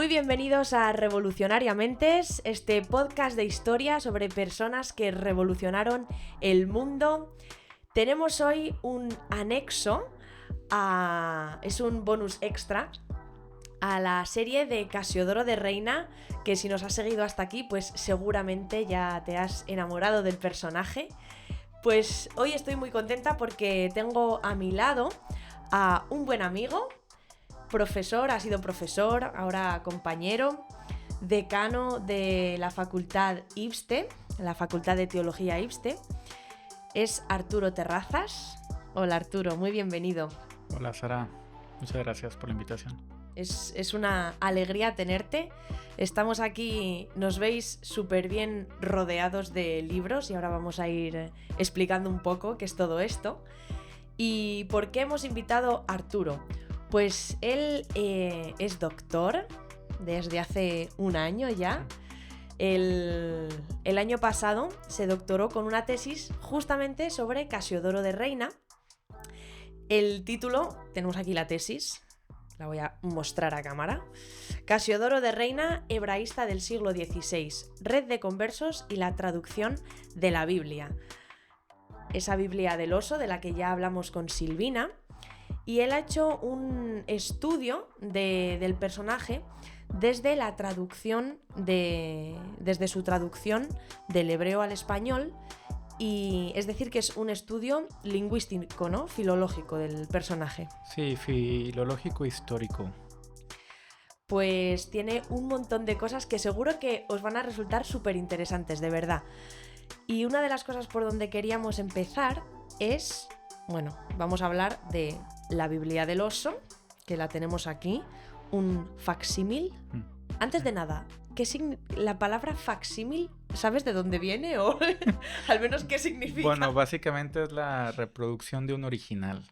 Muy bienvenidos a Revolucionariamentes, este podcast de historia sobre personas que revolucionaron el mundo. Tenemos hoy un anexo, es un bonus extra a la serie de Casiodoro de Reina, que si nos has seguido hasta aquí, pues seguramente ya te has enamorado del personaje. Pues hoy estoy muy contenta porque tengo a mi lado a un buen amigo, profesor, ha sido profesor, ahora compañero, decano de la facultad IBSTE, la Facultad de Teología IBSTE. Es Arturo Terrazas. Hola Arturo, muy bienvenido. Hola Sara, muchas gracias por la invitación. Es una alegría tenerte. Estamos aquí, nos veis súper bien rodeados de libros y ahora vamos a ir explicando un poco qué es todo esto. ¿Y por qué hemos invitado a Arturo? Pues él es doctor desde hace un año ya. El año pasado se doctoró con una tesis justamente sobre Casiodoro de Reina. El título, tenemos aquí la tesis, la voy a mostrar a cámara. Casiodoro de Reina, hebraísta del siglo XVI, red de conversos y la traducción de la Biblia. Esa Biblia del oso de la que ya hablamos con Silvina. Y él ha hecho un estudio del personaje desde la traducción desde su traducción del hebreo al español, y es decir que es un estudio lingüístico, ¿no? Filológico del personaje. Sí, filológico histórico. Pues tiene un montón de cosas que seguro que os van a resultar súper interesantes, de verdad. Y una de las cosas por donde queríamos empezar es, bueno, vamos a hablar de la Biblia del oso, que la tenemos aquí, un facsímil. Antes de nada, la palabra facsímil, ¿sabes de dónde viene o al menos qué significa? Bueno, básicamente es la reproducción de un original.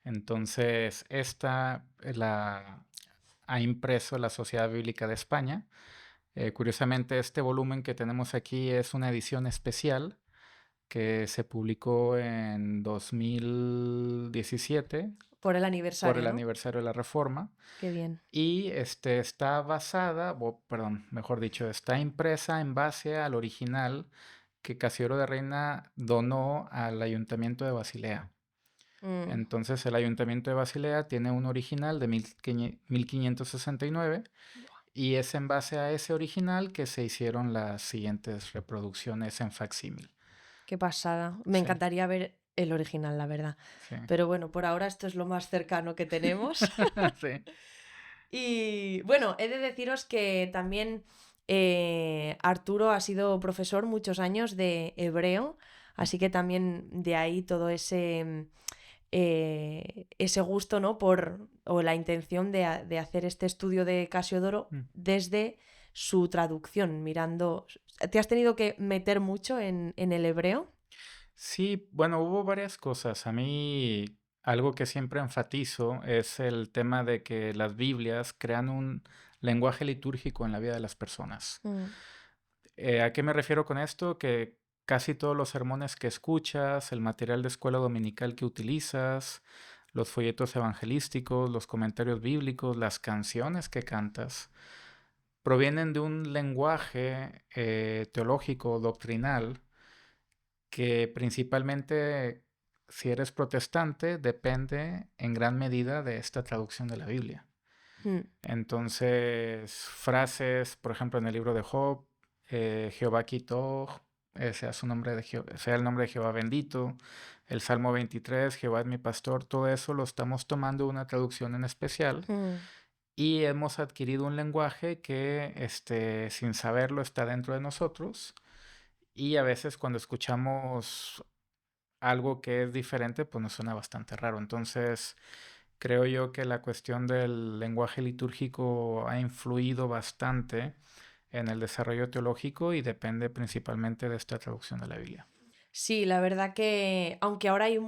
Entonces, esta la ha impreso la Sociedad Bíblica de España. Curiosamente, este volumen que tenemos aquí es una edición especial que se publicó en 2017 Por el aniversario, por el ¿no? aniversario de la Reforma. Qué bien. Y está basada, mejor dicho, está impresa en base al original que Casiodoro de Reina donó al Ayuntamiento de Basilea. Entonces el Ayuntamiento de Basilea tiene un original de 1569 y es en base a ese original que se hicieron las siguientes reproducciones en facsímil. Qué pasada. Me encantaría ver el original, la verdad. Sí. Pero bueno, por ahora esto es lo más cercano que tenemos. Sí. Y bueno, he de deciros que también Arturo ha sido profesor muchos años de hebreo, así que también de ahí todo ese gusto, ¿no? O la intención de hacer este estudio de Casiodoro desde su traducción, mirando. ¿Te has tenido que meter mucho en el hebreo? Sí, bueno, hubo varias cosas. A mí algo que siempre enfatizo es el tema de que las Biblias crean un lenguaje litúrgico en la vida de las personas. ¿A qué me refiero con esto? Que casi todos los sermones que escuchas, el material de escuela dominical que utilizas, los folletos evangelísticos, los comentarios bíblicos, las canciones que cantas, provienen de un lenguaje teológico, doctrinal, que principalmente, si eres protestante, depende en gran medida de esta traducción de la Biblia. Entonces, frases, por ejemplo, en el libro de Job, Jehová quitó, sea el nombre de Jehová bendito, el Salmo 23, Jehová es mi pastor, todo eso lo estamos tomando de una traducción en especial y hemos adquirido un lenguaje que, sin saberlo, está dentro de nosotros. Y a veces cuando escuchamos algo que es diferente, pues nos suena bastante raro. Entonces, creo yo que la cuestión del lenguaje litúrgico ha influido bastante en el desarrollo teológico y depende principalmente de esta traducción de la Biblia. Sí, la verdad que aunque ahora hay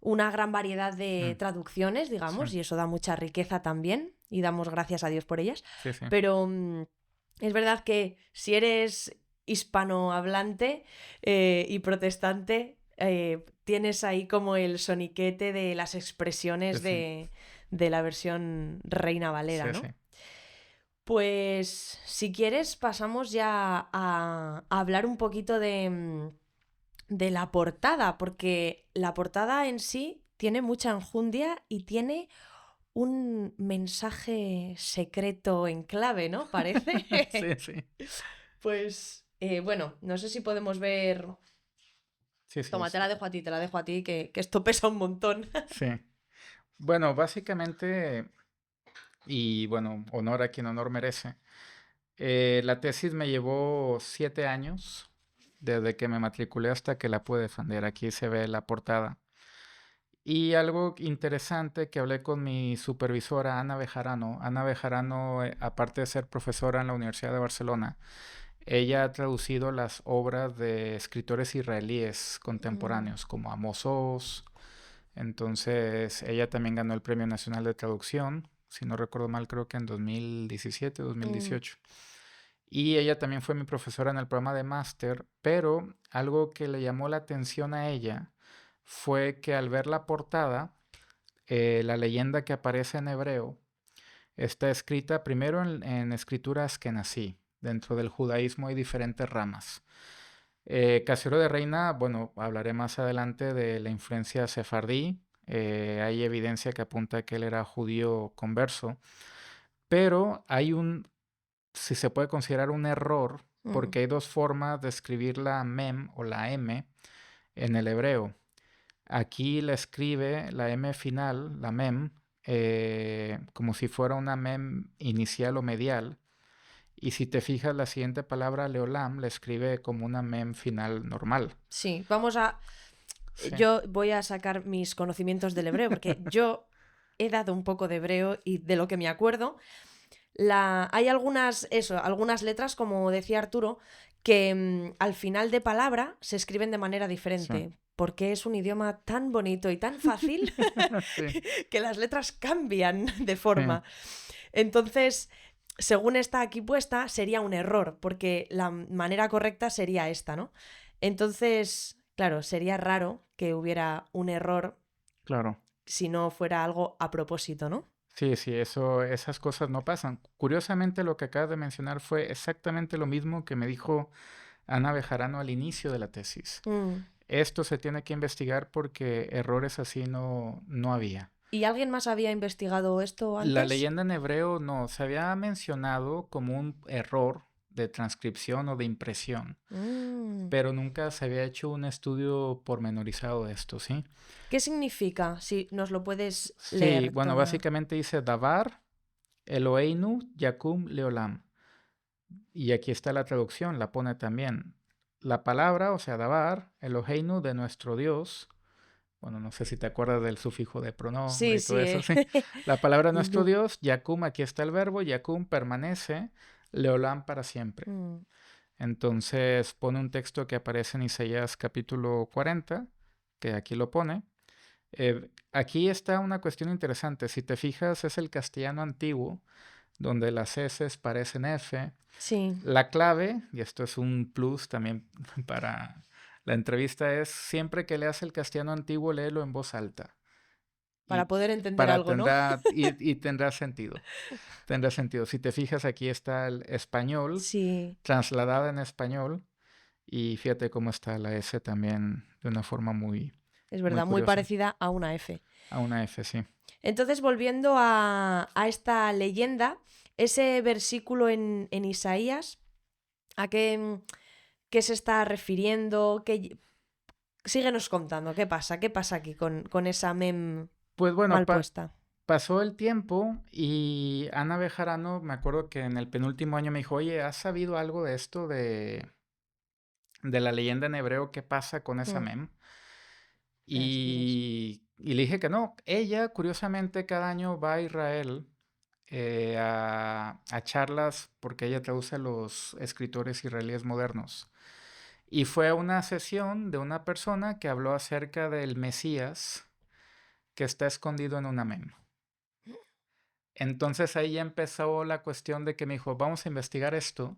una gran variedad de traducciones, digamos, y eso da mucha riqueza también, y damos gracias a Dios por ellas, Sí. pero es verdad que si eres hispanohablante y protestante, tienes ahí como el soniquete de las expresiones Sí. de la versión Reina Valera, Sí, ¿no? sí. Pues si quieres pasamos ya a hablar un poquito de la portada, porque la portada en sí tiene mucha enjundia y tiene un mensaje secreto en clave, ¿no? Parece. Sí, sí. Pues bueno, no sé si podemos ver. Sí, sí, Toma, te la dejo a ti, te la dejo a ti, que esto pesa un montón. sí. Bueno, básicamente, y bueno, honor a quien honor merece, la tesis me llevó 7 años, desde que me matriculé hasta que la pude defender. Aquí se ve la portada. Y algo interesante que hablé con mi supervisora, Ana Bejarano. Ana Bejarano, aparte de ser profesora en la Universidad de Barcelona, ella ha traducido las obras de escritores israelíes Mm, contemporáneos, como Amos Oz. Entonces, ella también ganó el Premio Nacional de Traducción, si no recuerdo mal, creo que en 2017 o mm, 2018. Y ella también fue mi profesora en el programa de máster, pero algo que le llamó la atención a ella fue que al ver la portada, la leyenda que aparece en hebreo está escrita primero en escritura askenazí. Dentro del judaísmo hay diferentes ramas. Casero de Reina, bueno, hablaré más adelante de la influencia sefardí. Hay evidencia que apunta a que él era judío converso, pero hay si se puede considerar un error, mm. porque hay dos formas de escribir la mem o la m en el hebreo. Aquí la escribe la M final, la mem, como si fuera una mem inicial o medial. Y si te fijas, la siguiente palabra, leolam, la escribe como una mem final normal. Sí, vamos a. Sí, Yo voy a sacar mis conocimientos del hebreo, porque yo he dado un poco de hebreo y de lo que me acuerdo. Hay algunas letras, como decía Arturo, que al final de palabra se escriben de manera sí, diferente, porque es un idioma tan bonito y tan fácil sí, que las letras cambian de sí, forma. Entonces, según está aquí puesta, sería un error, porque la manera correcta sería esta, ¿no? Entonces, claro, sería raro que hubiera un error claro. si no fuera algo a propósito, ¿no? Sí, sí, esas cosas no pasan. Curiosamente, lo que acabas de mencionar fue exactamente lo mismo que me dijo Ana Bejarano al inicio de la tesis. Mm. Esto se tiene que investigar porque errores así no había. ¿Y alguien más había investigado esto La antes? leyenda en hebreo no, se había mencionado como un error de transcripción o de impresión, Mm. pero nunca se había hecho un estudio pormenorizado de esto, ¿sí? ¿Qué significa? Si nos lo puedes Sí, leer bueno, toda. básicamente dice Davar, Eloheinu, Yakum, Leolam. Y aquí está la traducción, la pone también. La palabra, o sea, Davar, Eloheinu de nuestro Dios. Bueno, no sé si te acuerdas del sufijo de pronombre Sí, y todo sí. eso, sí. La palabra nuestro Lu. Dios, Yakum, aquí está el verbo, Yakum permanece, Leolam para siempre. Mm. Entonces pone un texto que aparece en Isaías capítulo 40, que aquí lo pone. Aquí está una cuestión interesante. Si te fijas, es el castellano antiguo, donde las S parecen F. Sí, La clave, y esto es un plus también para la entrevista, es siempre que leas el castellano antiguo, léelo en voz alta. para Y poder entender algo, ¿no? y tendrá sentido. Tendrá sentido. Si te fijas, aquí está el español, Sí, trasladada en español, y fíjate cómo está la S también de una forma es muy verdad, muy curiosa. parecida a una F. A una F, sí. Entonces, volviendo a esta leyenda, ese versículo en Isaías, ¿a qué se está refiriendo? Síguenos contando, ¿qué pasa? ¿Qué pasa aquí con esa mem Pues bueno, mal puesta? pasó el tiempo y Ana Bejarano, me acuerdo que en el penúltimo año me dijo, oye, ¿has sabido algo de esto de la leyenda en hebreo? ¿Qué pasa con esa Mm. mem? Así es. Y le dije que no. Ella, curiosamente, cada año va a Israel a charlas porque ella traduce a los escritores israelíes modernos. Y fue a una sesión de una persona que habló acerca del Mesías que está escondido en una mem. Entonces ahí ya empezó la cuestión de que me dijo, vamos a investigar esto,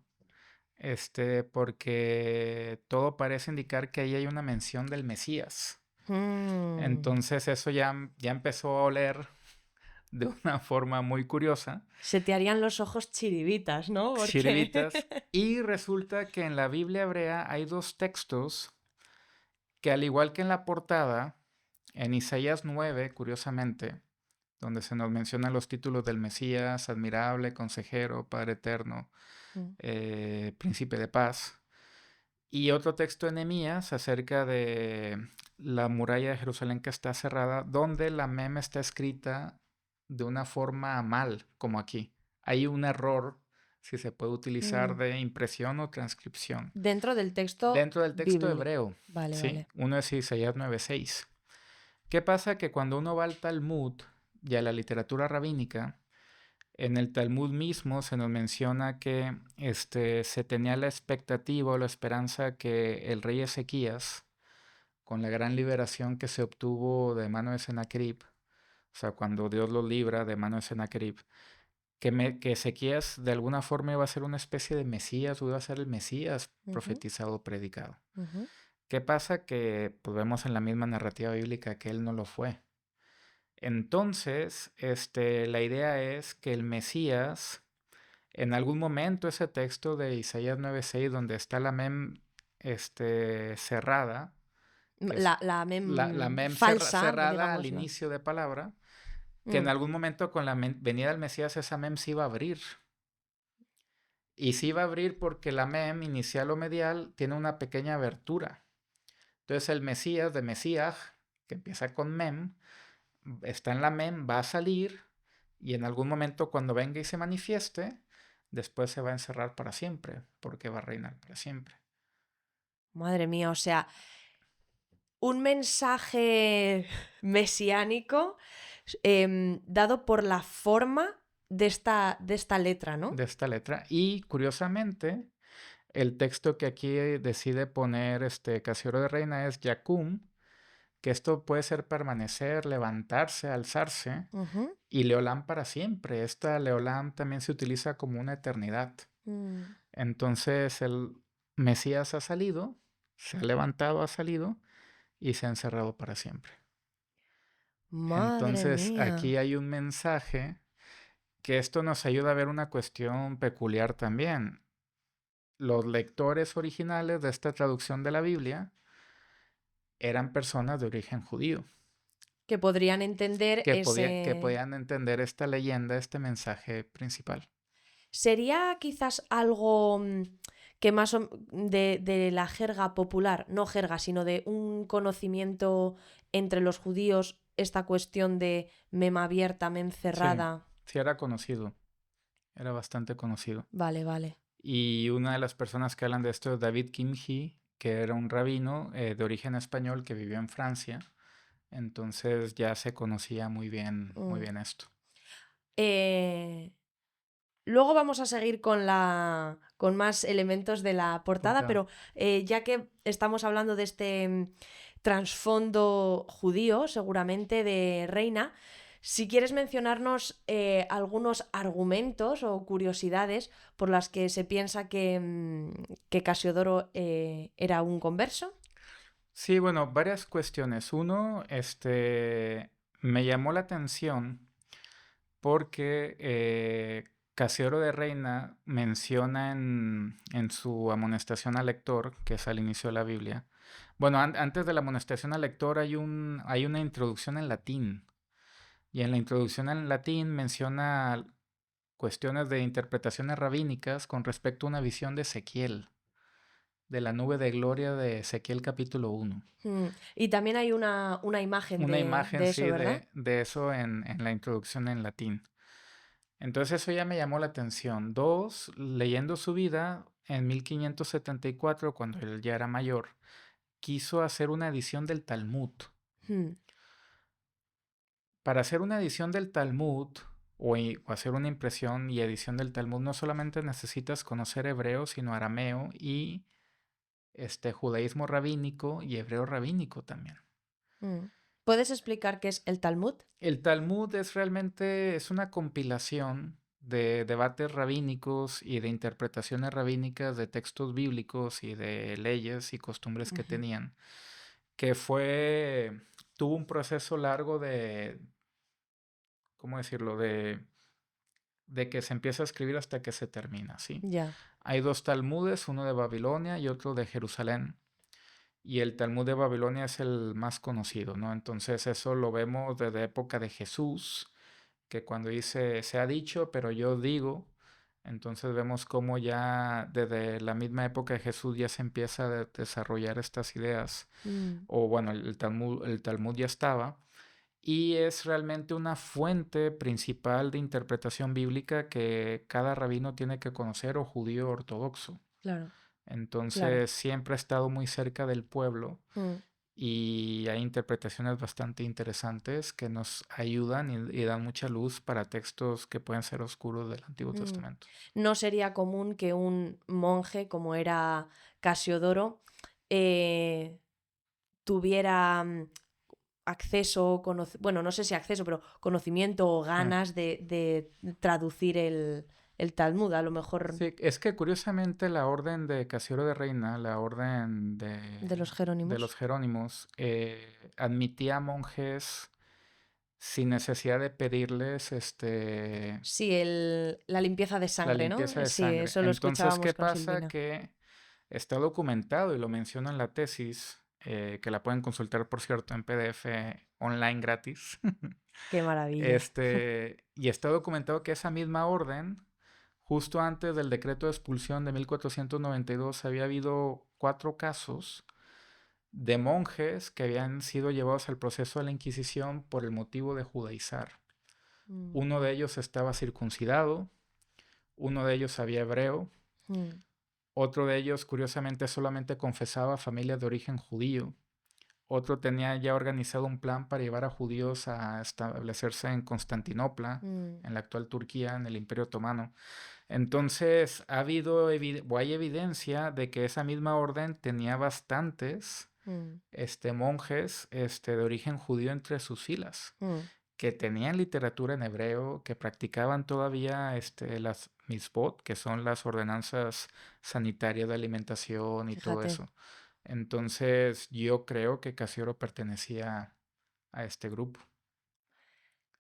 porque todo parece indicar que ahí hay una mención del Mesías. Mm. Entonces eso ya empezó a oler de una forma muy curiosa. Se te harían los ojos chiribitas, ¿no? Porque... Chiribitas. Y resulta que en la Biblia hebrea hay dos textos que, al igual que en la portada, en Isaías 9, curiosamente, donde se nos mencionan los títulos del Mesías, admirable, consejero, Padre eterno, Mm. príncipe de paz, y otro texto en Nehemías acerca de la muralla de Jerusalén que está cerrada, donde la mem está escrita de una forma mal, como aquí. Hay un error, si se puede utilizar, Mm. de impresión o transcripción. Dentro del texto Dentro del texto bíblico. hebreo, Vale, ¿sí? vale. Uno es Isaías 9:6. ¿Qué pasa? Que cuando uno va al Talmud y a la literatura rabínica, en el Talmud mismo se nos menciona que se tenía la expectativa o la esperanza que el rey Ezequías, con la gran liberación que se obtuvo de mano de Sennacherib, o sea, cuando Dios lo libra de mano de Sennacherib, que Ezequías de alguna forma iba a ser una especie de Mesías o iba a ser el Mesías Ujú, profetizado, predicado. ujú. ¿Qué pasa? Que pues, vemos en la misma narrativa bíblica que él no lo fue. Entonces, la idea es que el Mesías, en algún momento, ese texto de Isaías 9:6, donde está la mem cerrada, que es La la mem mem falsa, cerrada al digámoslo. inicio de palabra, que en Mm. algún momento con la venida del Mesías esa mem se iba a abrir. Y se iba a abrir porque la mem inicial o medial tiene una pequeña abertura. Entonces el Mesías de Mesías, que empieza con mem, está en la mem, va a salir y en algún momento cuando venga y se manifieste, después se va a encerrar para siempre, porque va a reinar para siempre. Madre mía, o sea, un mensaje mesiánico dado por la forma de esta letra, ¿no? De esta letra. Y curiosamente, el texto que aquí decide poner Casiodoro de Reina es Yacum, que esto puede ser permanecer, levantarse, alzarse, Ujú. y Leolam para siempre. Esta Leolam también se utiliza como una eternidad. Mm. Entonces el Mesías ha salido, se ha levantado, ha salido y se ha encerrado para siempre. Madre Entonces aquí mía. hay un mensaje que esto nos ayuda a ver una cuestión peculiar también. Los lectores originales de esta traducción de la Biblia eran personas de origen judío, Que podrían entender que ese... podían entender esta leyenda, este mensaje principal. ¿Sería quizás algo que más de la jerga popular, no jerga, sino de un conocimiento entre los judíos, esta cuestión de mem abierta, mem Sí, cerrada? sí era conocido, era bastante conocido. Vale, vale. Y una de las personas que hablan de esto es David Kimhi, que era un rabino de origen español que vivió en Francia. Entonces ya se conocía muy Mm. bien esto. Eh, Luego vamos a seguir con más elementos de la portada, Portada. pero ya que estamos hablando de este trasfondo judío, seguramente de Reina, si quieres mencionarnos algunos argumentos o curiosidades por las que se piensa que Casiodoro era un converso. Sí, bueno, varias cuestiones. Uno, me llamó la atención porque Casiodoro de Reina menciona en su amonestación al lector, que es al inicio de la Biblia. Bueno, antes de la amonestación al lector hay una introducción en latín. Y en la introducción en latín menciona cuestiones de interpretaciones rabínicas con respecto a una visión de Ezequiel, de la nube de gloria de Ezequiel capítulo 1. Y también hay una imagen Una imagen, de eso, sí, ¿verdad? de eso en la introducción en latín. Entonces eso ya me llamó la atención. Dos, leyendo su vida, en 1574, cuando él ya era mayor, quiso hacer una edición del Talmud. Mm. Para hacer una edición del Talmud o hacer una impresión y edición del Talmud, no solamente necesitas conocer hebreo, sino arameo y judaísmo rabínico y hebreo rabínico también. Mm. ¿Puedes explicar qué es el Talmud? El Talmud es una compilación de debates rabínicos y de interpretaciones rabínicas de textos bíblicos y de leyes y costumbres que Ujú. tenían, que tuvo un proceso largo de ¿cómo decirlo? De que se empieza a escribir hasta que se termina, ¿sí? Ya. Hay dos Talmudes, uno de Babilonia y otro de Jerusalén. Y el Talmud de Babilonia es el más conocido, ¿no? Entonces eso lo vemos desde época de Jesús, que cuando dice, se ha dicho, pero yo digo, entonces vemos cómo ya desde la misma época de Jesús ya se empieza a desarrollar estas ideas, Mm, o bueno, el Talmud ya estaba, y es realmente una fuente principal de interpretación bíblica que cada rabino tiene que conocer o judío ortodoxo. claro, claro. Entonces siempre ha estado muy cerca del pueblo Mm, y hay interpretaciones bastante interesantes que nos ayudan y dan mucha luz para textos que pueden ser oscuros del Antiguo mm. Testamento. No sería común que un monje, como era Casiodoro, eh, tuviera acceso, bueno, no sé si acceso, pero conocimiento o Sí. ganas de traducir el Talmud. A lo mejor Sí, es que curiosamente la orden de Casiodoro de Reina, la orden de los de los Jerónimos. Jerónimos, admitía monjes sin necesidad de pedirles Sí, la limpieza de la sangre, ¿no? limpieza de Sí, sangre. eso lo Entonces, ¿qué escuchábamos con pasa? Silvina. Que está documentado y lo menciona en la tesis, que la pueden consultar, por cierto, en PDF online gratis. Qué maravilla. Y está documentado que esa misma orden, justo antes del decreto de expulsión de 1492, había habido 4 casos de monjes que habían sido llevados al proceso de la Inquisición por el motivo de judaizar. Mm, Uno de ellos estaba circuncidado, uno de ellos sabía hebreo, mm, otro de ellos, curiosamente, solamente confesaba familias de origen judío. Otro tenía ya organizado un plan para llevar a judíos a establecerse en Constantinopla, mm, en la actual Turquía, en el Imperio Otomano. Entonces, o hay evidencia de que esa misma orden tenía bastantes mm, monjes de origen judío entre sus filas, mm. que tenían literatura en hebreo, que practicaban todavía las mitzvot, que son las ordenanzas sanitarias de alimentación y todo Fíjate. eso. Entonces, yo creo que Casioro pertenecía a este grupo.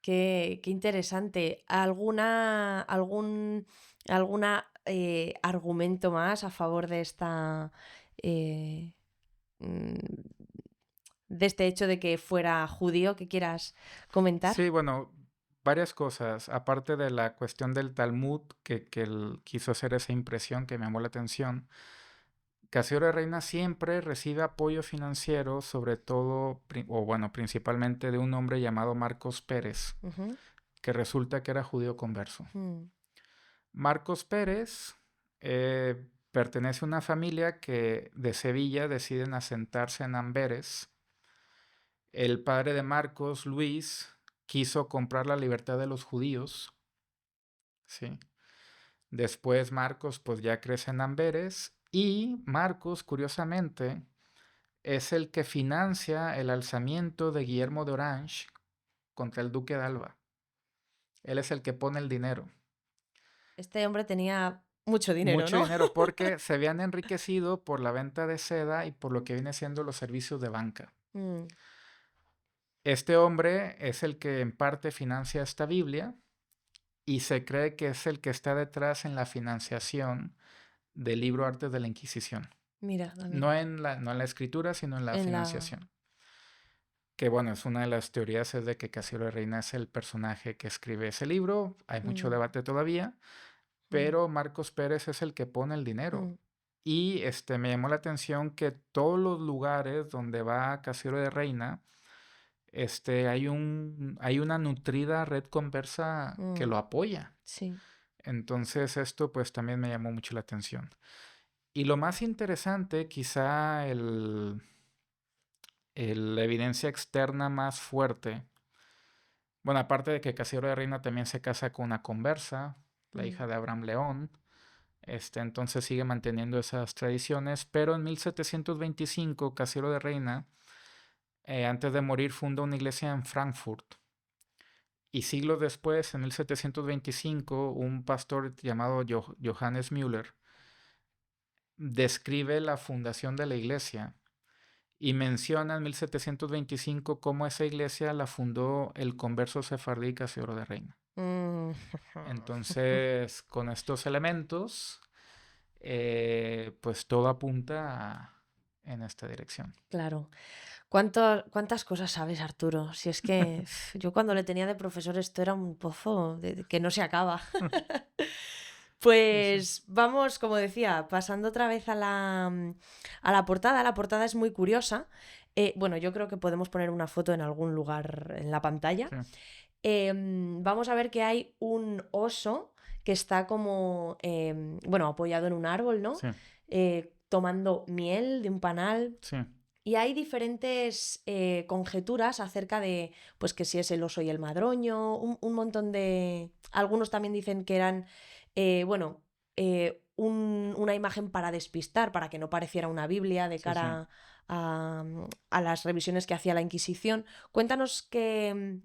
Qué interesante. ¿Alguna argumento más a favor de eh, mm, de este hecho de que fuera judío que quieras comentar? Sí, bueno, varias cosas. Aparte de la cuestión del Talmud, que él quiso hacer esa impresión que me llamó la atención, Casioro de Reina siempre recibe apoyo financiero, sobre todo, o bueno, principalmente de un hombre llamado Marcos Pérez, Ujú, que resulta que era judío converso. mm, Marcos Pérez pertenece a una familia que de Sevilla deciden asentarse en Amberes. El padre de Marcos, Luis, quiso comprar la libertad de los judíos, ¿sí? Después Marcos pues ya crece en Amberes y Marcos, curiosamente, es el que financia el alzamiento de Guillermo de Orange contra el duque de Alba. Él es el que pone el dinero. Este hombre tenía mucho dinero, Mucho ¿no? dinero porque se habían enriquecido por la venta de seda y por lo que viene siendo los servicios de banca. Mm, Este hombre es el que en parte financia esta Biblia y se cree que es el que está detrás en la financiación del libro Artes de la Inquisición. mira, también. No en la escritura, sino en la En la... financiación. Que bueno, es una de las teorías es de que Casiodoro de Reina es el personaje que escribe ese libro. Hay mucho mm, debate todavía, mm, pero Marcos Pérez es el que pone el dinero. mm, Y me llamó la atención que todos los lugares donde va Casiodoro de Reina, hay una nutrida red conversa que mm, lo apoya. sí. Entonces esto pues también me llamó mucho la atención. Y lo más interesante, quizá la evidencia externa más fuerte, bueno, aparte de que Casiodoro de Reina también se casa con una conversa, la Mm, hija de Abraham León, entonces sigue manteniendo esas tradiciones, pero en 1725 Casiodoro de Reina, antes de morir, funda una iglesia en Frankfurt. Y siglos después, en 1725, un pastor llamado Johannes Müller describe la fundación de la iglesia y menciona en 1725 cómo esa iglesia la fundó el converso sefardí Casiodoro de Reina. Mm. Entonces, con estos elementos, pues todo apunta en esta dirección. Claro. ¿Cuántas cosas sabes, Arturo? Si es que yo cuando le tenía de profesor esto era un pozo que no se acaba. Sí, sí. Pues vamos, como decía, pasando otra vez a la portada. La portada es muy curiosa. Bueno, yo creo que podemos poner una foto en algún lugar en la pantalla. Sí, Vamos a ver que hay un oso que está como, bueno, apoyado en un árbol, ¿no? sí, Tomando miel de un panal. sí, Y hay diferentes conjeturas acerca de, pues, que si es el oso y el madroño, un montón de... Algunos también dicen que eran, bueno, una imagen para despistar, para que no pareciera una Biblia de sí, sí. cara a las revisiones que hacía la Inquisición. Cuéntanos qué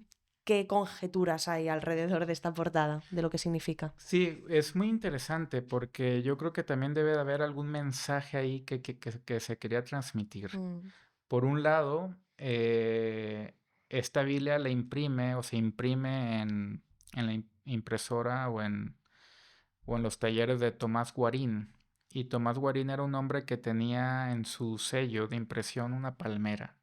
conjeturas hay alrededor de esta portada, de lo que significa. Sí, es muy interesante porque yo creo que también debe de haber algún mensaje ahí que se quería transmitir. Mm, Por un lado, esta Biblia la imprime o se imprime en la impresora o en los talleres de Tomás Guarín. Y Tomás Guarín era un hombre que tenía en su sello de impresión una palmera.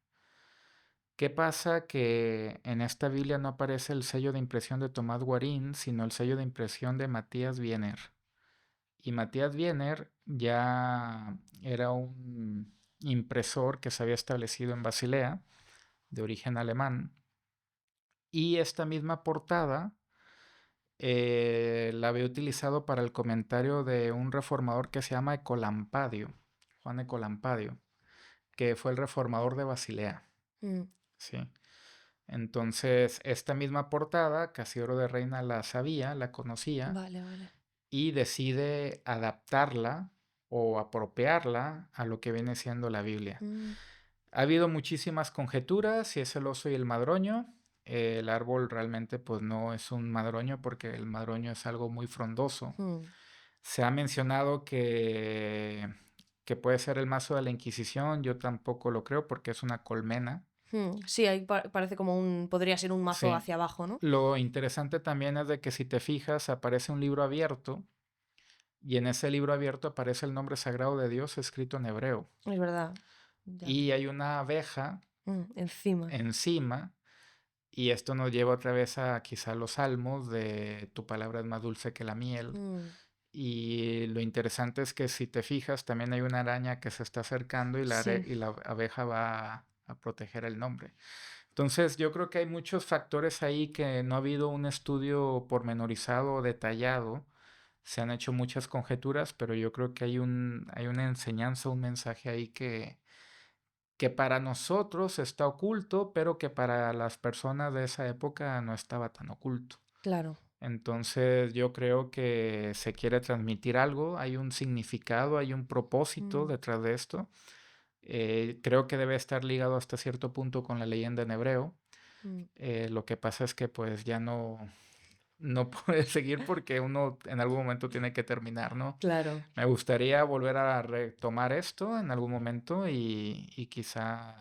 ¿Qué pasa? Que en esta Biblia no aparece el sello de impresión de Tomás Guarín, sino el sello de impresión de Matías Wiener. Y Matías Wiener ya era un impresor que se había establecido en Basilea, de origen alemán. Y esta misma portada la había utilizado para el comentario de un reformador que se llama Ecolampadio, Juan Ecolampadio, que fue el reformador de Basilea. mm, Sí. Entonces, esta misma portada, Casiodoro de Reina la sabía, la conocía, vale, vale. y decide adaptarla o apropiarla a lo que viene siendo la Biblia. Mm, Ha habido muchísimas conjeturas, si es el oso y el madroño. El árbol realmente pues no es un madroño porque el madroño es algo muy frondoso. mm. Se ha mencionado que puede ser el mazo de la Inquisición, yo tampoco lo creo porque es una colmena. Sí, ahí parece como podría ser un mazo Sí. hacia abajo, ¿no? Lo interesante también es de que si te fijas aparece un libro abierto y en ese libro abierto aparece el nombre sagrado de Dios escrito en hebreo. Es verdad. Ya. Y hay una abeja Encima. encima y esto nos lleva otra vez a quizá los salmos de tu palabra es más dulce que la miel. Mm, Y lo interesante es que si te fijas también hay una araña que se está acercando y sí, y la abeja va a proteger el nombre. Entonces, yo creo que hay muchos factores ahí que no ha habido un estudio pormenorizado o detallado. Se han hecho muchas conjeturas, pero yo creo que hay una enseñanza, un mensaje ahí que para nosotros está oculto, pero que para las personas de esa época no estaba tan oculto. claro. Entonces, yo creo que se quiere transmitir algo, hay un significado, hay un propósito Mm, detrás de esto. Creo que debe estar ligado hasta cierto punto con la leyenda en hebreo. mm, Lo que pasa es que pues ya no puede seguir porque uno en algún momento tiene que terminar, ¿no? claro. Me gustaría volver a retomar esto en algún momento y quizá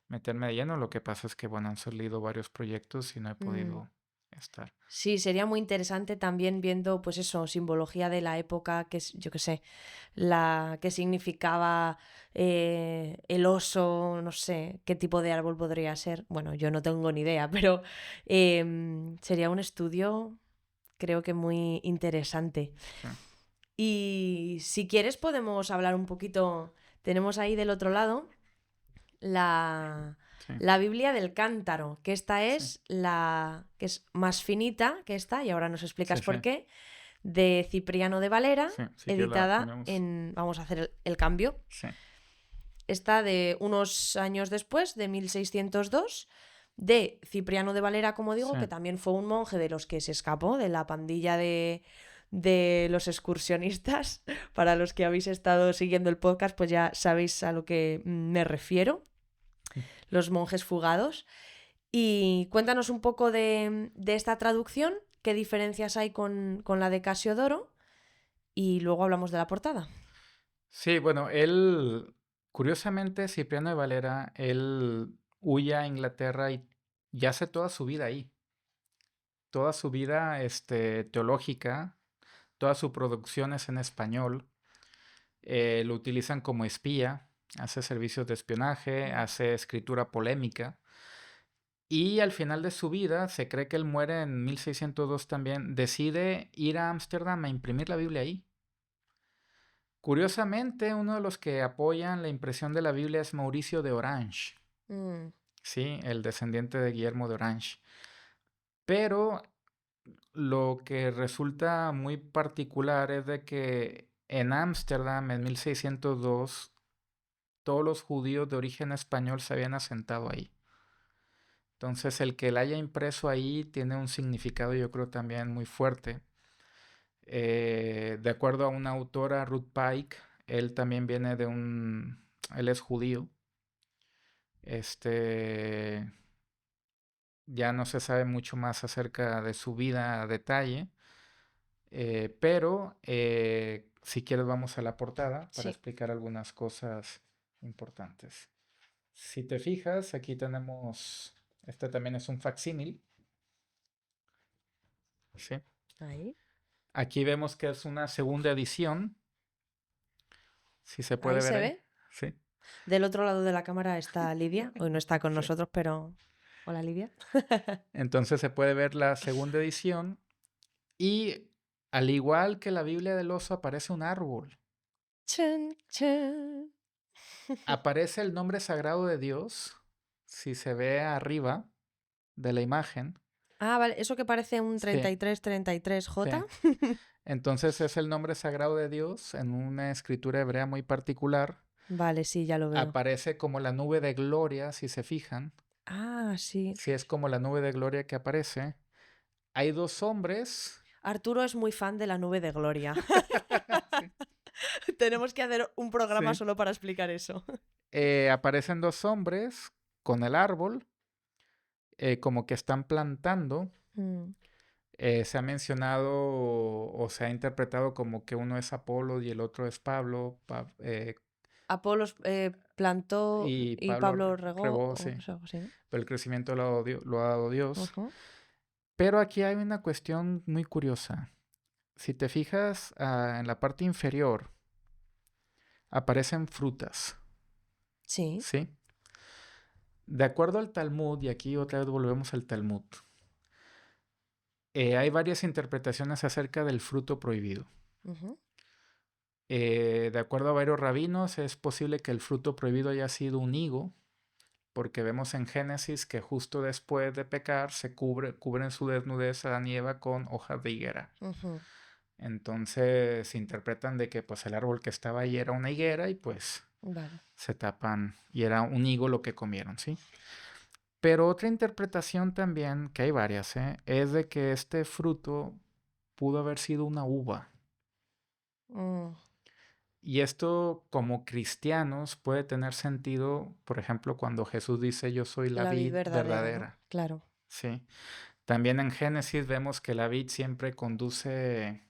meterme de lleno. Lo que pasa es que, bueno, han salido varios proyectos y no he Mm. podido estar. Sí, sería muy interesante también viendo, pues eso, simbología de la época, que es, yo qué sé, la que significaba el oso, no sé, qué tipo de árbol podría ser. Bueno, yo no tengo ni idea, pero sería un estudio, creo que muy interesante. Sí, Y si quieres podemos hablar un poquito, tenemos ahí del otro lado la, sí, la Biblia del Cántaro, que esta sí, es la que es más finita que esta, y ahora nos sí, explicas sí, por qué, de Cipriano de Valera, sí, sí que la editada ponemos. en, vamos a hacer el cambio, Sí, está de unos años después, de 1602, de Cipriano de Valera, como sí, digo, que también fue un monje de los que se escapó de la pandilla de los excursionistas. Para los que habéis estado siguiendo el podcast, pues ya sabéis a lo que me refiero, los monjes fugados. Y cuéntanos un poco de esta traducción, qué diferencias hay con la de Casiodoro, y luego hablamos de la portada. sí, bueno, él Curiosamente, Cipriano de Valera, él huye a Inglaterra y hace toda su vida ahí. Toda su vida teológica, toda su producción es en español. Lo utilizan como espía, hace servicios de espionaje, hace escritura polémica. Y al final de su vida, se cree que él muere en 1602 también, decide ir a Ámsterdam a imprimir la Biblia ahí. Curiosamente, uno de los que apoyan la impresión de la Biblia es Mauricio de Orange, Mm, ¿sí? El descendiente de Guillermo de Orange. Pero lo que resulta muy particular es de que en Ámsterdam, en 1602, todos los judíos de origen español se habían asentado ahí. Entonces, el que la haya impreso ahí tiene un significado, yo creo, también muy fuerte. De acuerdo a una autora, Ruth Pike, él también viene él es judío. Este, ya no se sabe mucho más acerca de su vida a detalle, pero si quieres vamos a la portada para sí, explicar algunas cosas importantes. Si te fijas, aquí tenemos, este también es un facsímil, ¿sí? ahí. Aquí vemos que es una segunda edición, si se Ahí puede ver se ahí, ve. ¿sí? Del otro lado de la cámara está Lidia. Hoy no está con Sí. nosotros, pero... Hola, Lidia. Entonces se puede ver la segunda edición y al igual que la Biblia del oso aparece un árbol. Chan, chan. Aparece el nombre sagrado de Dios, si se ve arriba de la imagen. Ah, vale. Eso que parece un Sí, 3333J. sí. Entonces es el nombre sagrado de Dios en una escritura hebrea muy particular. Vale, sí, ya lo veo. Aparece como la nube de gloria, si se fijan. Ah, sí. Si es como la nube de gloria que aparece. Hay dos hombres. Arturo es muy fan de la nube de Gloria. Sí, Tenemos que hacer un programa sí. solo para explicar eso. Aparecen dos hombres con el árbol, como que están plantando. Mm. Se ha mencionado o se ha interpretado como que uno es Apolo y el otro es Pablo, Apolos plantó y y Pablo Pablo regó, regó, o sí, algo así, ¿no? pero el crecimiento lo ha dado Dios. Ujú. Pero aquí hay una cuestión muy curiosa. Si te fijas, en la parte inferior aparecen frutas, Sí. ¿sí? De acuerdo al Talmud, y aquí otra vez volvemos al Talmud, hay varias interpretaciones acerca del fruto prohibido. Ujú. De acuerdo a varios rabinos, es posible que el fruto prohibido haya sido un higo, porque vemos en Génesis que justo después de pecar se cubren su desnudez Adán y Eva con hojas de higuera. Ujú. Entonces interpretan de que pues el árbol que estaba ahí era una higuera y pues Vale. se tapan y era un higo lo que comieron, ¿sí? Pero otra interpretación también, que hay varias, es de que este fruto pudo haber sido una uva. Mm. Y esto como cristianos puede tener sentido, por ejemplo, cuando Jesús dice yo soy la La vid vid verdadera, ¿no? verdadera, Claro. ¿sí? También en Génesis vemos que la vid siempre conduce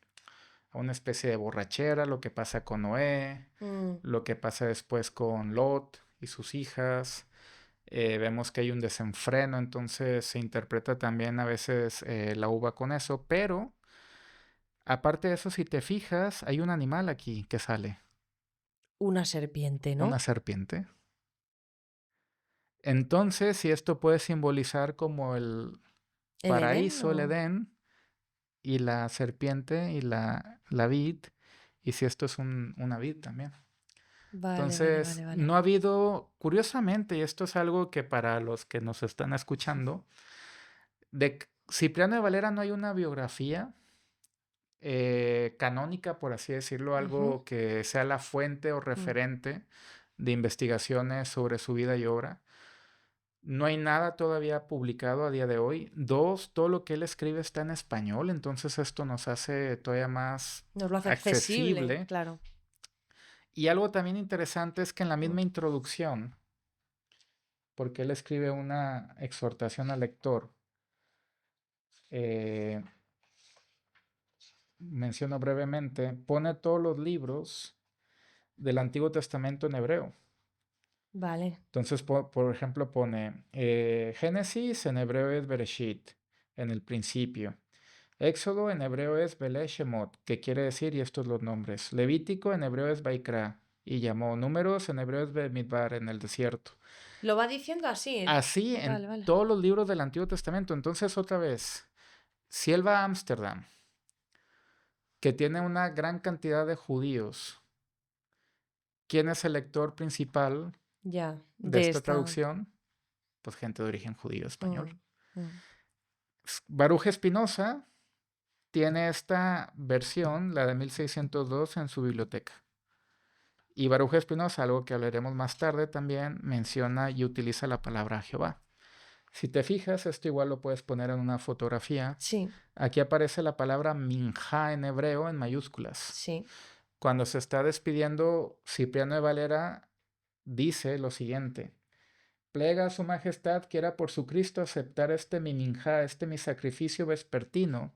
a una especie de borrachera, lo que pasa con Noé, Mm. lo que pasa después con Lot y sus hijas. Vemos que hay un desenfreno, entonces se interpreta también a veces la uva con eso, pero aparte de eso, si te fijas, hay un animal aquí que sale, Una serpiente, una ¿no? serpiente. Entonces, si esto puede simbolizar como el ¿El Edén? paraíso, el O... Edén, y la serpiente y la vid, y si esto es una vid también. Vale, vale, Entonces, vale, vale. no ha habido, curiosamente, y esto es algo que para los que nos están escuchando, de Cipriano de Valera no hay una biografía canónica, por así decirlo, Ujú. algo que sea la fuente o Mm. referente de investigaciones sobre su vida y obra. No hay nada todavía publicado a día de hoy. Dos, todo lo que él escribe está en español, entonces esto nos hace todavía más Nos lo hace accesible, accesible. claro. Y algo también interesante es que en la Mm. misma introducción, porque él escribe una exhortación al lector, eh, menciono brevemente, pone todos los libros del Antiguo Testamento en hebreo. Vale. Entonces, por ejemplo, pone Génesis en hebreo es Bereshit, en el principio. Éxodo en hebreo es Beleshemot, que quiere decir, y estos los nombres. Levítico en hebreo es Baikra, y llamó. Números en hebreo es Bemidbar, en el desierto. Lo va diciendo así. Así en Vale, vale. todos los libros del Antiguo Testamento. Entonces, otra vez, si él va a Ámsterdam, que tiene una gran cantidad de judíos, ¿quién es el lector principal Ya, de de esta esta. traducción? Pues gente de origen judío español. Mm, mm. Baruch Espinosa tiene esta versión, la de 1602, en su biblioteca. Y Baruch Espinosa, algo que hablaremos más tarde, también menciona y utiliza la palabra Jehová. Si te fijas, esto igual lo puedes poner en una fotografía. Sí, Aquí aparece la palabra minja en hebreo en mayúsculas. sí. Cuando se está despidiendo, Cipriano de Valera dice lo siguiente: plega a su majestad quiera por su Cristo aceptar este mi minjá, este mi sacrificio vespertino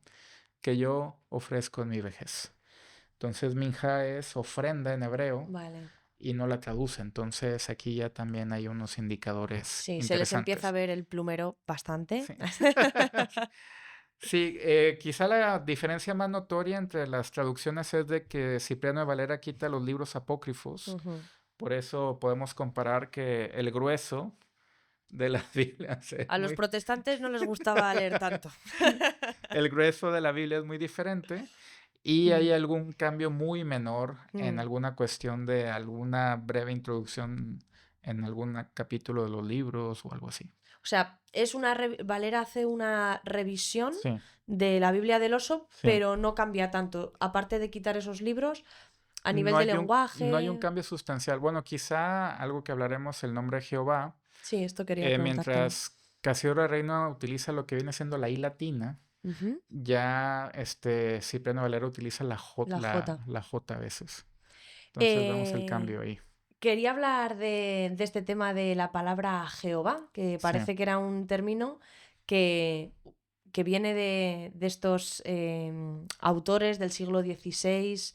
que yo ofrezco en mi vejez. Entonces minjá es ofrenda en hebreo Vale. y no la traduce. Entonces aquí ya también hay unos indicadores Sí, se les empieza a interesantes. ver el plumero bastante. Sí. Sí, quizá la diferencia más notoria entre las traducciones es de que Cipriano de Valera quita los libros apócrifos. Ujú. Por eso podemos comparar que el grueso de las Biblias es A los muy... protestantes no les gustaba leer tanto. El grueso de la Biblia es muy diferente y hay Mm, algún cambio muy menor en mm. alguna cuestión de alguna breve introducción en algún capítulo de los libros o algo así. O sea, Valera hace una revisión Sí, de la Biblia del oso, sí. pero no cambia tanto. Aparte de quitar esos libros, a nivel No de hay no hay un lenguaje. cambio sustancial. Bueno, quizá algo que hablaremos, el nombre de Jehová, Sí, esto quería preguntártelo. mientras Casiodoro de Reino utiliza lo que viene siendo la I latina, Ujú. ya Cipriano Valera utiliza La J. la J a veces. Entonces vemos el Eh, cambio ahí. Quería hablar de este tema de la palabra Jehová, que Sí. parece que era un término que, que viene de estos autores del siglo XVI,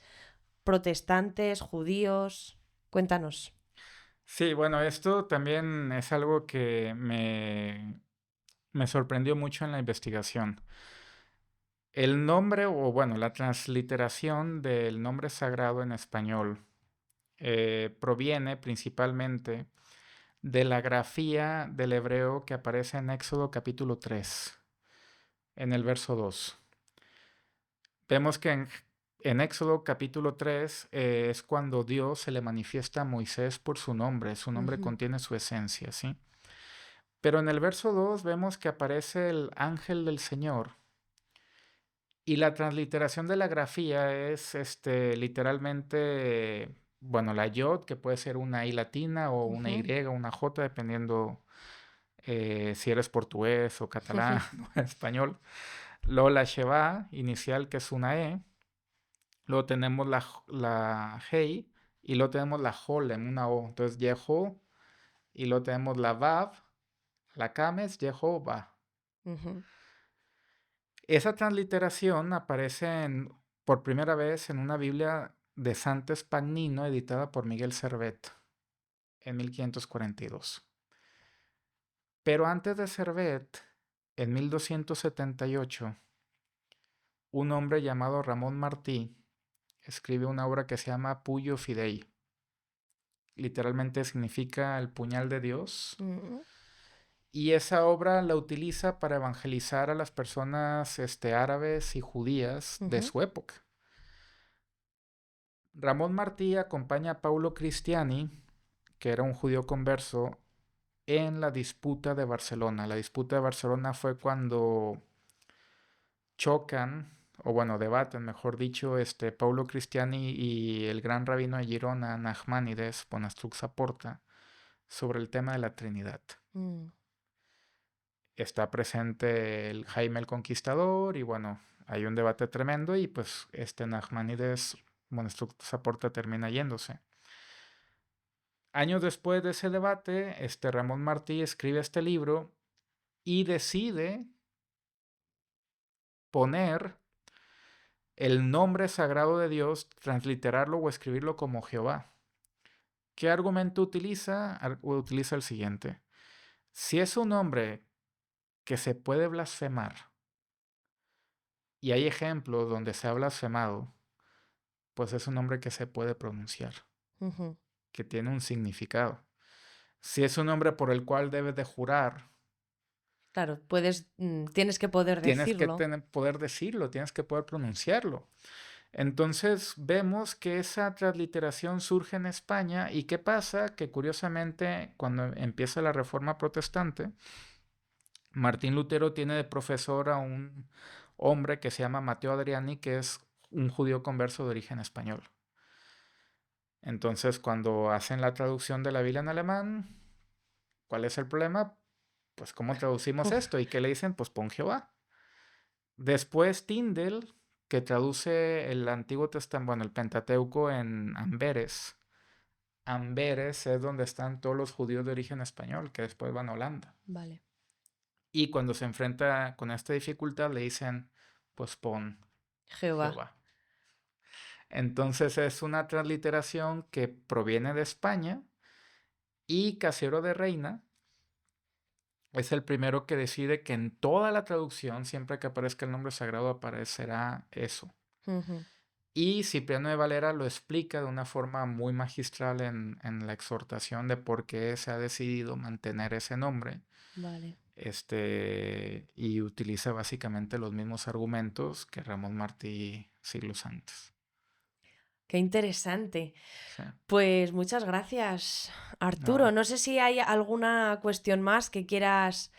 protestantes, judíos. Cuéntanos. Sí, bueno, esto también es algo que me sorprendió mucho en la investigación. El nombre, o bueno, la transliteración del nombre sagrado en español proviene principalmente de la grafía del hebreo que aparece en Éxodo capítulo 3, en el verso 2. Vemos que en Éxodo capítulo 3 es cuando Dios se le manifiesta a Moisés por su nombre Ujú, contiene su esencia, ¿sí? Pero en el verso 2 vemos que aparece el ángel del Señor y la transliteración de la grafía es literalmente, bueno, la yod, que puede ser una I latina o una Y ujú. o una J, dependiendo si eres portugués o catalán o español. Luego la Sheva inicial, que es una E. Luego tenemos la Hei y luego tenemos la Holem, una O. Entonces, Yeho. Y luego tenemos la Vav, la Kames, Jehová. Ujú. Esa transliteración aparece por primera vez en una Biblia de Santo Espagnino editada por Miguel Servet en 1542. Pero antes de Servet, en 1278, un hombre llamado Ramón Martí escribe una obra que se llama Puyo Fidei. Literalmente significa el puñal de Dios. Ujú. Y esa obra la utiliza para evangelizar a las personas árabes y judías de Ujú. su época. Ramón Martí acompaña a Paulo Cristiani, que era un judío converso, en la disputa de Barcelona. La disputa de Barcelona fue cuando chocan, o bueno, debaten, mejor dicho, Paulo Cristiani y el gran rabino de Girona, Nachmanides Bonastruc Saporta, sobre el tema de la Trinidad. Mm. Está presente el Jaime el Conquistador y bueno, hay un debate tremendo y pues Nachmanides Bonastruc Saporta termina yéndose. Años después de ese debate, Ramón Martí escribe este libro y decide poner el nombre sagrado de Dios, transliterarlo o escribirlo como Jehová. ¿Qué argumento utiliza? Utiliza el siguiente. Si es un nombre que se puede blasfemar y hay ejemplos donde se ha blasfemado, pues es un nombre que se puede pronunciar, Ujú. que tiene un significado. Si es un nombre por el cual debes de jurar, Claro, tienes que poder tienes que decirlo. poder decirlo, tienes que poder pronunciarlo. Entonces vemos que esa transliteración surge en España y ¿qué pasa? Que curiosamente cuando empieza la Reforma Protestante, Martín Lutero tiene de profesor a un hombre que se llama Mateo Adriani, que es un judío converso de origen español. Entonces cuando hacen la traducción de la Biblia en alemán, ¿cuál es el problema? Pues ¿cómo traducimos esto? ¿Y qué le dicen? Pues pon Jehová. Después Tyndale, que traduce el Antiguo Testamento, bueno, el Pentateuco en Amberes. Amberes es donde están todos los judíos de origen español, que después van a Holanda. Vale. Y cuando se enfrenta con esta dificultad, le dicen, pues pon Jehová. Jehová. Entonces es una transliteración que proviene de España y Casero de Reina es el primero que decide que en toda la traducción, siempre que aparezca el nombre sagrado, aparecerá eso. Ujú. Y Cipriano de Valera lo explica de una forma muy magistral en la exhortación de por qué se ha decidido mantener ese nombre. Vale. Y utiliza básicamente los mismos argumentos que Ramón Martí siglos antes. Qué interesante. Sí. Pues muchas gracias, Arturo. No, No sé si hay alguna cuestión más que quieras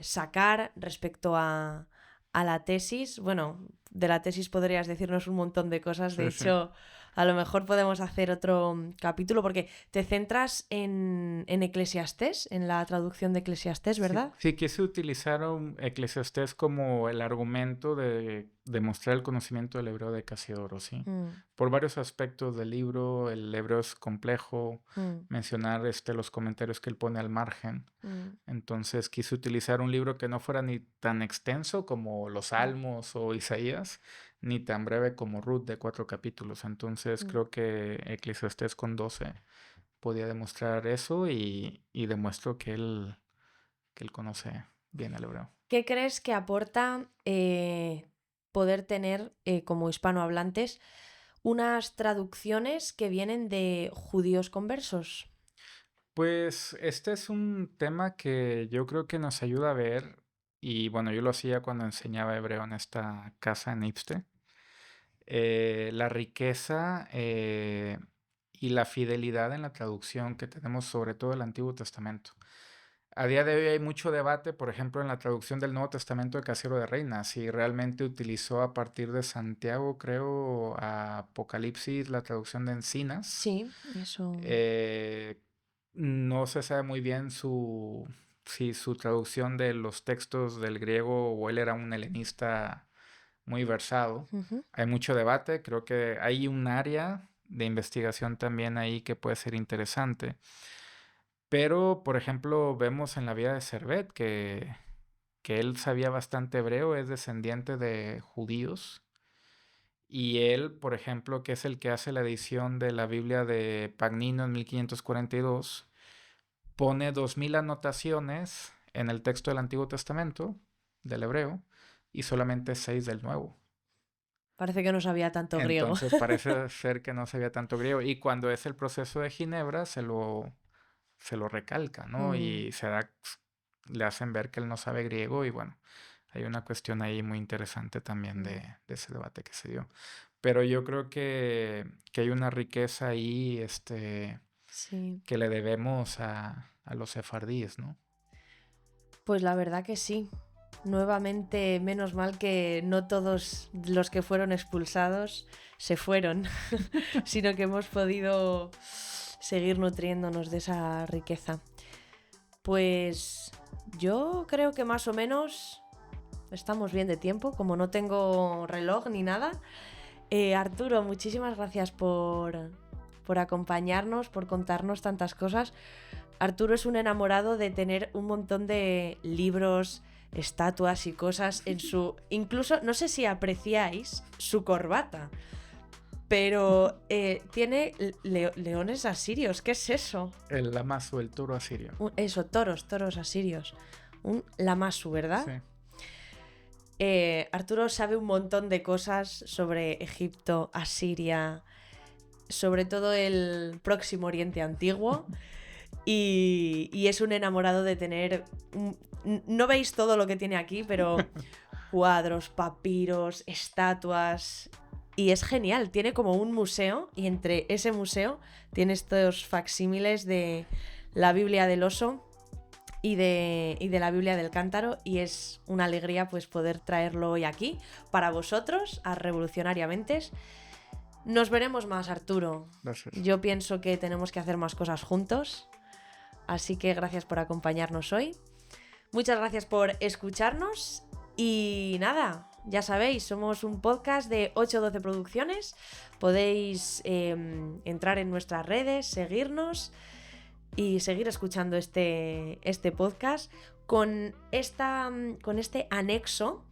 sacar respecto a la tesis. Bueno, de la tesis podrías decirnos un montón de cosas. De sí, sí. hecho, a lo mejor podemos hacer otro capítulo porque te centras en Eclesiastés, en la traducción de Eclesiastés, ¿verdad? Sí, quise utilizar un Eclesiastés como el argumento de demostrar el conocimiento del hebreo de Casiodoro, ¿sí? Mm, Por varios aspectos del libro, el hebreo es complejo, mm, mencionar los comentarios que él pone al margen. mm, Entonces quise utilizar un libro que no fuera ni tan extenso como los Salmos o Isaías, ni tan breve como Ruth de 4 capítulos. Entonces mm. creo que Eclesiastés con 12 podía demostrar eso y demuestro que él conoce bien el hebreo. ¿Qué crees que aporta poder tener, como hispanohablantes, unas traducciones que vienen de judíos conversos? Pues este es un tema que yo creo que nos ayuda a ver, y bueno, yo lo hacía cuando enseñaba hebreo en esta casa en Ipste, la riqueza y la fidelidad en la traducción que tenemos sobre todo del Antiguo Testamento. A día de hoy hay mucho debate, por ejemplo, en la traducción del Nuevo Testamento de Casero de Reina, si realmente utilizó a partir de Santiago, creo, a Apocalipsis, la traducción de Encinas. Sí, eso. Eh, no se sabe muy bien si su traducción de los textos del griego o él era un helenista muy versado. Ujú. Hay mucho debate, creo que hay un área de investigación también ahí que puede ser interesante. Pero, por ejemplo, vemos en la vida de Servet que él sabía bastante hebreo, es descendiente de judíos. Y él, por ejemplo, que es el que hace la edición de la Biblia de Pagnino en 1542, pone 2000 anotaciones en el texto del Antiguo Testamento, del hebreo, y solamente 6 del Nuevo. Parece que no sabía tanto griego. Entonces parece ser que no sabía tanto griego. Y cuando es el proceso de Ginebra, se lo recalca, ¿no? Mm, Y le hacen ver que él no sabe griego y bueno, hay una cuestión ahí muy interesante también mm, de ese debate que se dio. Pero yo creo que hay una riqueza ahí, sí, que le debemos a los sefardíes, ¿no? pues la verdad que sí. Nuevamente, menos mal que no todos los que fueron expulsados se fueron, sino que hemos podido seguir nutriéndonos de esa riqueza. Pues yo creo que más o menos estamos bien de tiempo, como no tengo reloj ni nada. Arturo, muchísimas gracias por acompañarnos, por contarnos tantas cosas. Arturo es un enamorado de tener un montón de libros, estatuas y cosas en su... Incluso, no sé si apreciáis su corbata, Pero tiene leones asirios. ¿Qué es eso? El lamazu, el toro asirio. Eso, toros asirios. Un lamazu, ¿verdad? Sí. Arturo sabe un montón de cosas sobre Egipto, Asiria, sobre todo el Próximo Oriente Antiguo. Y es un enamorado de tener... No veis todo lo que tiene aquí, pero cuadros, papiros, estatuas... Y es genial, tiene como un museo y entre ese museo tiene estos facsímiles de la Biblia del oso y de la Biblia del cántaro, y es una alegría pues poder traerlo hoy aquí para vosotros, a Revolucionariamente. Nos veremos más, Arturo. Gracias. Yo pienso que tenemos que hacer más cosas juntos, así que gracias por acompañarnos hoy. Muchas gracias por escucharnos y nada... Ya sabéis, somos un podcast de 812 Producciones. Podéis entrar en nuestras redes, seguirnos y seguir escuchando este podcast con este anexo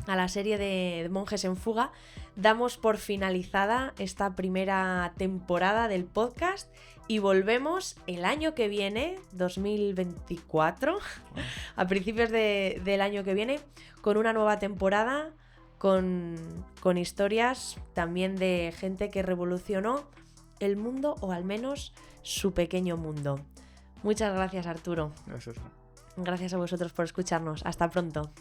a la serie de Monjes en Fuga. Damos por finalizada esta primera temporada del podcast y volvemos el año que viene, 2024, a principios del año que viene, con una nueva temporada, con historias también de gente que revolucionó el mundo, o al menos su pequeño mundo. Muchas gracias, Arturo. Gracias. Gracias a vosotros por escucharnos. Hasta pronto.